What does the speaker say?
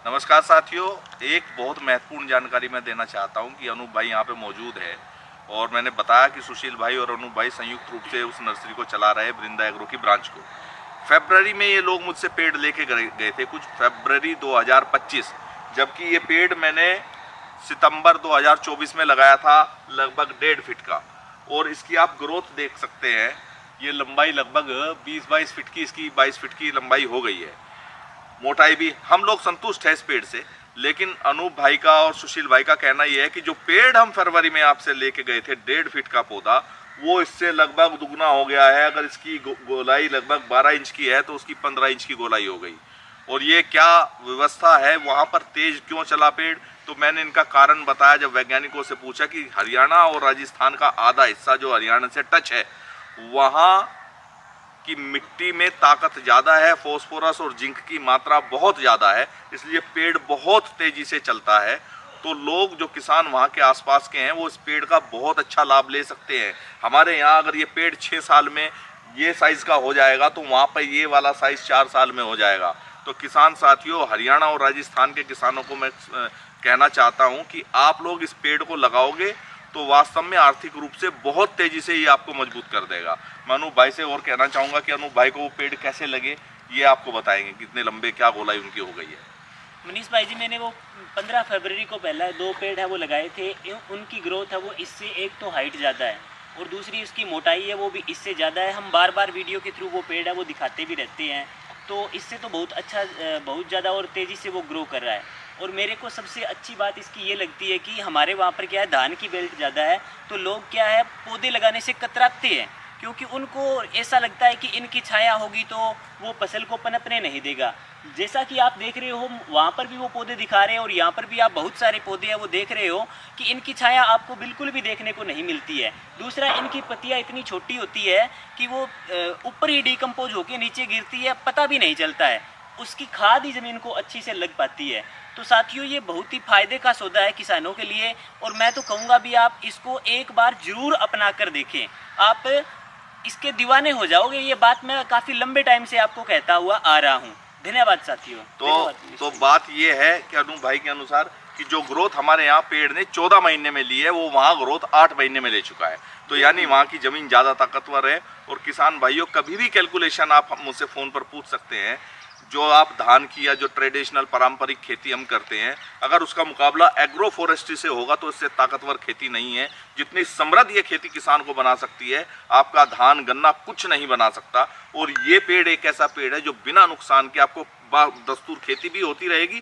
नमस्कार साथियों, एक बहुत महत्वपूर्ण जानकारी मैं देना चाहता हूं कि अनूप भाई यहां पे मौजूद है और मैंने बताया कि सुशील भाई और अनूप भाई संयुक्त रूप से उस नर्सरी को चला रहे हैं, वृंदा एग्रो की ब्रांच को। फरवरी में ये लोग मुझसे पेड़ लेके गए थे, कुछ फरवरी 2025, जबकि ये पेड़ मैंने सितंबर 2024 में लगाया था, लगभग 1.5 फीट का। और इसकी आप ग्रोथ देख सकते हैं, ये लंबाई लगभग 20-22 फीट की, इसकी 22 फीट की लंबाई हो गई है। मोटाई भी हम लोग संतुष्ट है इस पेड़ से, लेकिन अनूप भाई का और सुशील भाई का कहना यह है कि जो पेड़ हम फरवरी में आपसे लेके गए थे 1.5 फीट का पौधा, वो इससे लगभग दुगना हो गया है। अगर इसकी गोलाई लगभग 12 इंच की है तो उसकी 15 इंच की गोलाई हो गई। और ये क्या व्यवस्था है, वहाँ पर तेज क्यों चला पेड़? तो मैंने इनका कारण बताया जब वैज्ञानिकों से पूछा कि हरियाणा और राजस्थान का आधा हिस्सा जो हरियाणा से टच है, वहाँ कि मिट्टी में ताकत ज़्यादा है, फॉस्फोरस और जिंक की मात्रा बहुत ज़्यादा है, इसलिए पेड़ बहुत तेज़ी से चलता है। तो लोग जो किसान वहाँ के आसपास के हैं वो इस पेड़ का बहुत अच्छा लाभ ले सकते हैं। हमारे यहाँ अगर ये पेड़ 6 साल में ये साइज़ का हो जाएगा तो वहाँ पर ये वाला साइज़ 4 साल में हो जाएगा। तो किसान साथियों, हरियाणा और राजस्थान के किसानों को मैं कहना चाहता हूँ कि आप लोग इस पेड़ को लगाओगे तो वास्तव में आर्थिक रूप से बहुत तेजी से ये आपको मजबूत कर देगा। मैं अनूप भाई से और कहना चाहूँगा कि अनूप भाई को वो पेड़ कैसे लगे, ये आपको बताएंगे, कितने लंबे, क्या गोलाई उनकी हो गई है। मनीष भाई जी, मैंने वो 15 फरवरी को पहला 2 पेड़ है वो लगाए थे। उनकी ग्रोथ है वो इससे एक तो हाइट ज़्यादा है और दूसरी उसकी मोटाई है वो भी इससे ज़्यादा है। हम बार बार वीडियो के थ्रू वो पेड़ है वो दिखाते भी रहते हैं, तो इससे तो बहुत अच्छा, बहुत ज़्यादा और तेज़ी से वो ग्रो कर रहा है। और मेरे को सबसे अच्छी बात इसकी ये लगती है कि हमारे वहाँ पर क्या है, धान की बेल्ट ज़्यादा है, तो लोग क्या है पौधे लगाने से कतराते हैं, क्योंकि उनको ऐसा लगता है कि इनकी छाया होगी तो वो फसल को पनपने नहीं देगा। जैसा कि आप देख रहे हो, वहाँ पर भी वो पौधे दिखा रहे हैं और यहाँ पर भी आप बहुत सारे पौधे हैं वो देख रहे हो कि इनकी छाया आपको बिल्कुल भी देखने को नहीं मिलती है। दूसरा, इनकी पत्तियाँ इतनी छोटी होती है कि वो ऊपर ही डिकम्पोज होकर नीचे गिरती है, पता भी नहीं चलता है, उसकी खाद ही ज़मीन को अच्छी से लग पाती है। तो साथियों, ये बहुत ही फ़ायदे का सौदा है किसानों के लिए, और मैं तो कहूँगा भी आप इसको एक बार ज़रूर अपना कर देखें, आप इसके दीवाने हो जाओगे। ये बात मैं काफ़ी लंबे टाइम से आपको कहता हुआ आ रहा हूँ। धन्यवाद साथियों। तो बात ये है कि अनूप भाई के अनुसार कि जो ग्रोथ हमारे यहाँ पेड़ ने 14 महीने में ली है, वो वहाँ ग्रोथ 8 महीने में ले चुका है। तो यानी वहाँ की ज़मीन ज़्यादा ताकतवर है। और किसान भाइयों, कभी भी कैलकुलेशन आप मुझसे फ़ोन पर पूछ सकते हैं। जो आप धान की या जो ट्रेडिशनल पारंपरिक खेती हम करते हैं, अगर उसका मुकाबला एग्रो फॉरेस्ट्री से होगा तो इससे ताकतवर खेती नहीं है। जितनी समृद्ध ये खेती किसान को बना सकती है, आपका धान गन्ना कुछ नहीं बना सकता। और ये पेड़ एक ऐसा पेड़ है जो बिना नुकसान के आपको दस्तूर खेती भी होती रहेगी